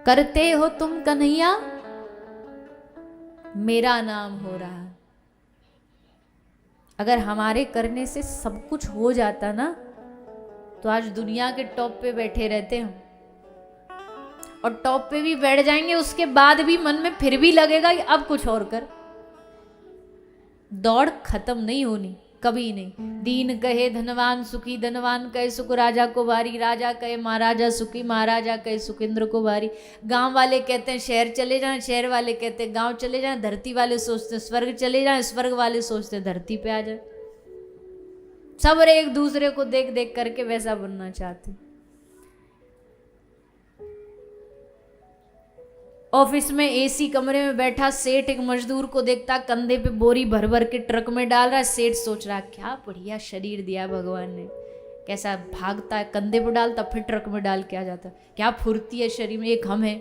करते हो तुम कन्हैया, मेरा नाम हो रहा। अगर हमारे करने से सब कुछ हो जाता ना, तो आज दुनिया के टॉप पे बैठे रहते हम। और टॉप पे भी बैठ जाएंगे, उसके बाद भी मन में फिर भी लगेगा कि अब कुछ और कर। दौड़ खत्म नहीं होनी कभी नहीं। दीन कहे धनवान सुखी, धनवान कहे सुख राजा को बारी, राजा कहे महाराजा सुखी, महाराजा कहे सुख इंद्र को बारी। गांव वाले कहते हैं शहर चले जाएं, शहर वाले कहते हैं गांव चले जाएं, धरती वाले सोचते हैं स्वर्ग चले जाएं, स्वर्ग वाले सोचते हैं धरती पे आ जाए। सब एक दूसरे को देख देख करके वैसा बनना चाहते। ऑफिस में एसी कमरे में बैठा सेठ एक मजदूर को देखता, कंधे पे बोरी भर भर के ट्रक में डाल रहा है। सेठ सोच रहा क्या बढ़िया शरीर दिया भगवान ने, कैसा भागता है, कंधे पे डालता फिर ट्रक में डाल के आ जाता, क्या फुर्ती है शरीर में। एक हम है,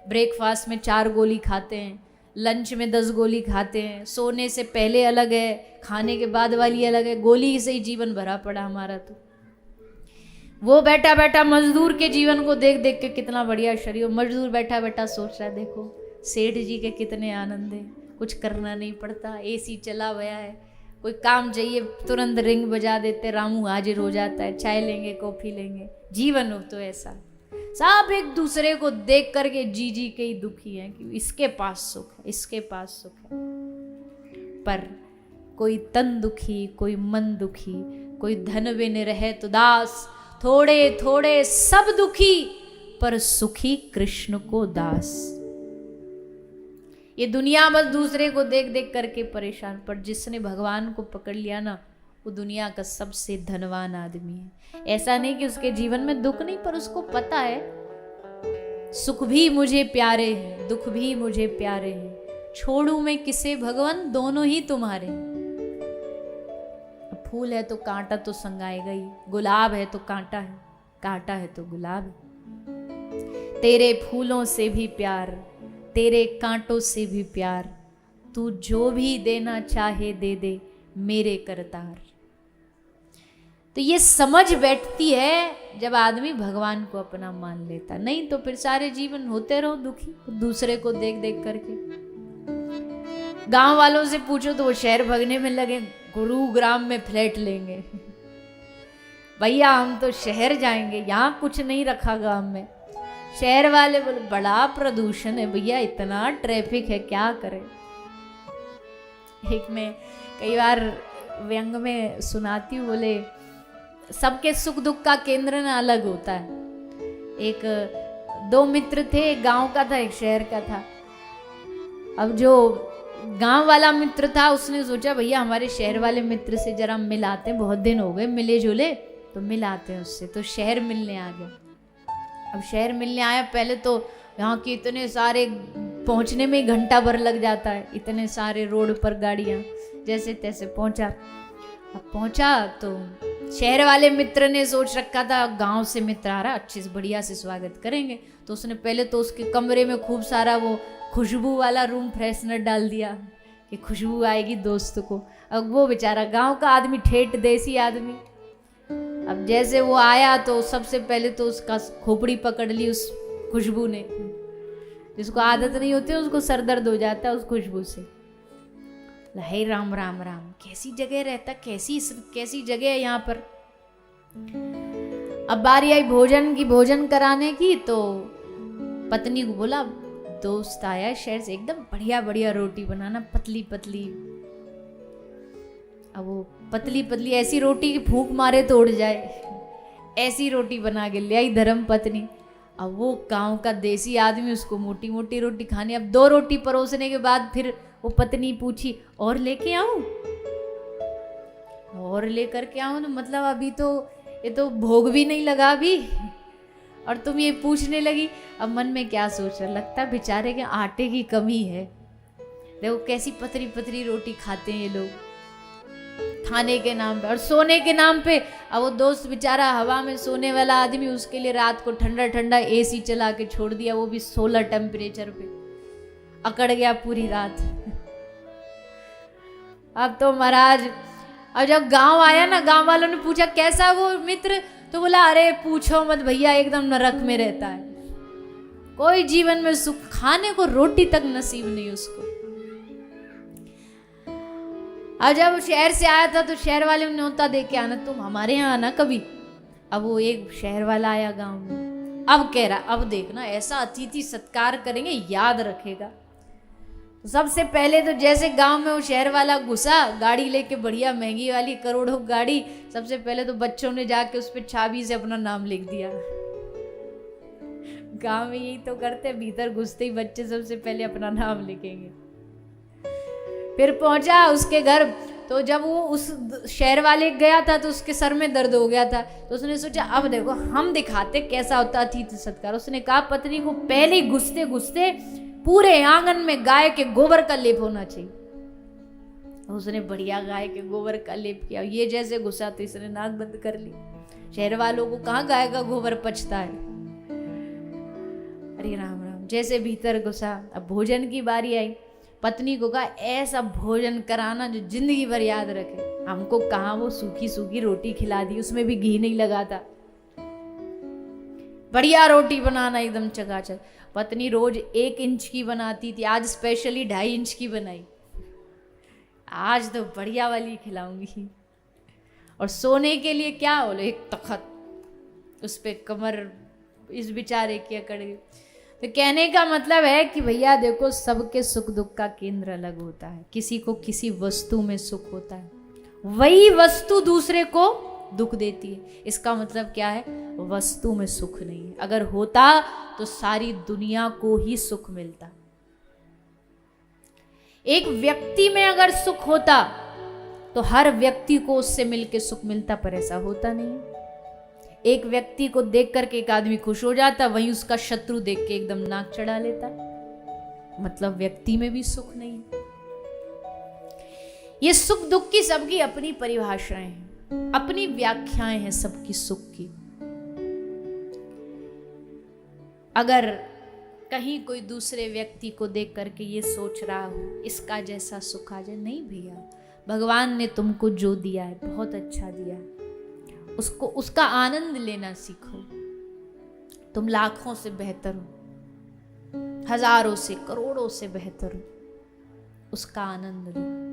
ब्रेकफास्ट में 4 गोली खाते हैं, लंच में 10 गोली खाते हैं, सोने से पहले अलग है, खाने के बाद वाली अलग है, गोली से ही जीवन भरा पड़ा हमारा। तो वो बैठा बैठा मजदूर के जीवन को देख देख के कितना बढ़िया शरीर, मजदूर बैठा बैठा सोच रहा है देखो सेठ जी के कितने आनंद है, कुछ करना नहीं पड़ता, एसी चला हुआ है, कोई काम चाहिए तुरंत रिंग बजा देते, रामू हाजिर हो जाता है, चाय लेंगे कॉफी लेंगे। जीवन हो तो ऐसा, सब एक दूसरे को देख करके जी जी के ही दुखी हैं कि इसके पास सुख है, इसके पास सुख है। पर कोई तन दुखी, कोई मन दुखी, कोई धन बिन रहे तो दास, थोड़े थोड़े सब दुखी, पर सुखी कृष्ण को दास। ये दुनिया बस दूसरे को देख देख करके परेशान, पर जिसने भगवान को पकड़ लिया ना, वो दुनिया का सबसे धनवान आदमी है। ऐसा नहीं कि उसके जीवन में दुख नहीं, पर उसको पता है सुख भी मुझे प्यारे हैं, दुख भी मुझे प्यारे हैं, छोड़ू मैं किसे भगवान, दोनों ही तुम्हारे। फूल है तो कांटा तो संगाएगा ही, गुलाब है तो कांटा है, कांटा है तो गुलाब है। तेरे फूलों से भी प्यार, तेरे कांटों से भी प्यार, तू जो भी देना चाहे दे दे मेरे करतार। तो ये समझ बैठती है जब आदमी भगवान को अपना मान लेता, नहीं तो फिर सारे जीवन होते रहो दुखी दूसरे को देख देख करके। गांव वालों से पूछो तो वो शहर भगने में लगे, गुरुग्राम में फ्लैट लेंगे। भैया हम तो शहर जाएंगे, यहाँ कुछ नहीं रखा गांव में। शहर वाले बोले बड़ा प्रदूषण है भैया, इतना ट्रैफिक है, क्या करें। एक में कई बार व्यंग में सुनाती हूँ, बोले सबके सुख दुख का केंद्र ना अलग होता है। एक 2 मित्र थे, एक गांव का था एक शहर का था। अब जो गांव वाला मित्र था उसने सोचा भैया हमारे शहर वाले मित्र से जरा मिलाते हैं, बहुत दिन हो गए मिले जुले, तो मिलाते हैं उससे। तो शहर मिलने आ गए। अब शहर मिलने आया, पहले तो यहाँ के इतने सारे, पहुँचने में ही घंटा भर लग जाता है, इतने सारे रोड पर गाड़ियाँ, जैसे तैसे पहुँचा। अब पहुँचा तो शहर वाले मित्र ने सोच रखा था गांव से मित्र आ रहा, अच्छे से बढ़िया से स्वागत करेंगे। तो उसने पहले तो उसके कमरे में खूब सारा वो खुशबू वाला रूम फ्रेशनर डाल दिया कि खुशबू आएगी दोस्त को। अब वो बेचारा गांव का आदमी, ठेठ देसी आदमी, अब जैसे वो आया तो सबसे पहले तो उसका खोपड़ी पकड़ ली उस खुशबू ने। जिसको आदत नहीं होती उसको सर दर्द हो जाता है उस खुशबू से। हे राम राम राम, कैसी जगह रहता, कैसी जगह है यहाँ पर। अब बारी आई भोजन की, भोजन कराने की। तो पत्नी को बोला दोस्त आया शहर से, एकदम बढ़िया बढ़िया रोटी बनाना, पतली पतली। अब वो पतली पतली ऐसी रोटी की फूंक मारे तो उड़ जाए, ऐसी रोटी बना के ले आई धर्म पत्नी। अब वो गांव का देसी आदमी, उसको मोटी मोटी रोटी खानी। अब 2 रोटी परोसने के बाद फिर वो पत्नी पूछी और लेके आऊं, और लेकर के आऊं, तो मतलब अभी तो ये तो भोग भी नहीं लगा अभी, और तुम ये पूछने लगी। अब मन में क्या सोच रहा, लगता बेचारे के आटे की कमी है। देखो कैसी पतली पतली रोटी खाते हैं ये लोग खाने के नाम पे और सोने के नाम पे। अब वो दोस्त बेचारा हवा में सोने वाला आदमी, उसके लिए रात को ठंडा ठंडा एसी चला के छोड़ दिया, वो भी 16 टेम्परेचर पे, अकड़ गया पूरी रात। अब तो महाराज, अब जब गांव आया ना, गांव वालों ने पूछा कैसा वो मित्र, तो बोला अरे पूछो मत भैया, एकदम नरक में रहता है। कोई जीवन में सुख, खाने को रोटी तक नसीब नहीं उसको। अब जब शहर से आया था तो शहर वाले ने न्योता दे के आना, तुम हमारे यहाँ आना कभी। अब वो एक शहर वाला आया गांव में, अब कह रहा अब देखना ऐसा अतिथि सत्कार करेंगे, याद रखेगा। तो सबसे पहले तो जैसे गांव में वो शहर वाला घुसा, गाड़ी लेके बढ़िया महंगी वाली करोड़ों गाड़ी, सबसे पहले तो बच्चों ने जाके उस पर चाबी से अपना नाम लिख दिया। गांव में यही तो करते, भीतर घुसते ही बच्चे सबसे पहले अपना नाम लिखेंगे। फिर पहुंचा उसके घर, तो जब वो उस शहर वाले गया था तो उसके सर में दर्द हो गया था, तो उसने सोचा अब देखो हम दिखाते कैसा होता अतिथि सत्कार। उसने कहा पत्नी को पहले ही घुसते घुसते पूरे आंगन में गाय के गोबर का लेप होना चाहिए। उसने बढ़िया गाय के गोबर का लेप किया। ये जैसे घुसा तो इसने नाक बंद कर ली। शहर वालों को कहाँ गाय का गोबर पचता है। अरे राम राम। जैसे भीतर घुसा, अब भोजन की बारी आई। पत्नी को कहा ऐसा भोजन कराना जो जिंदगी भर याद रखे। हमको कहाँ वो सूखी सूखी रोटी खिला दी, उसमें भी घी नहीं लगा था। बढ़िया रोटी बनाना एकदम चकाचक। पत्नी रोज 1 इंच की बनाती थी, आज स्पेशली 2.5 इंच की बनाई। आज तो बढ़िया वाली खिलाऊंगी। और सोने के लिए क्या बोले, एक तखत, उस पे कमर इस बेचारे की अकड़ गई। तो कहने का मतलब है कि भैया देखो सबके सुख दुख का केंद्र अलग होता है। किसी को किसी वस्तु में सुख होता है, वही वस्तु दूसरे को दुख देती है। इसका मतलब क्या है, वस्तु में सुख नहीं है। अगर होता तो सारी दुनिया को ही सुख मिलता। एक व्यक्ति में अगर सुख होता तो हर व्यक्ति को उससे मिलके सुख मिलता, पर ऐसा होता नहीं है। एक व्यक्ति को देख करके एक आदमी खुश हो जाता, वहीं उसका शत्रु देख के एकदम नाक चढ़ा लेता। मतलब व्यक्ति में भी सुख नहीं है। ये सुख दुख की सबकी अपनी परिभाषाएं हैं, अपनी व्याख्याएं हैं सबकी सुख की। अगर कहीं कोई दूसरे व्यक्ति को देख करके ये सोच रहा हो इसका जैसा सुख आ जाए, नहीं भैया, भगवान ने तुमको जो दिया है बहुत अच्छा दिया है, उसको उसका आनंद लेना सीखो। तुम लाखों से बेहतर हो, हजारों से करोड़ों से बेहतर हो, उसका आनंद लो।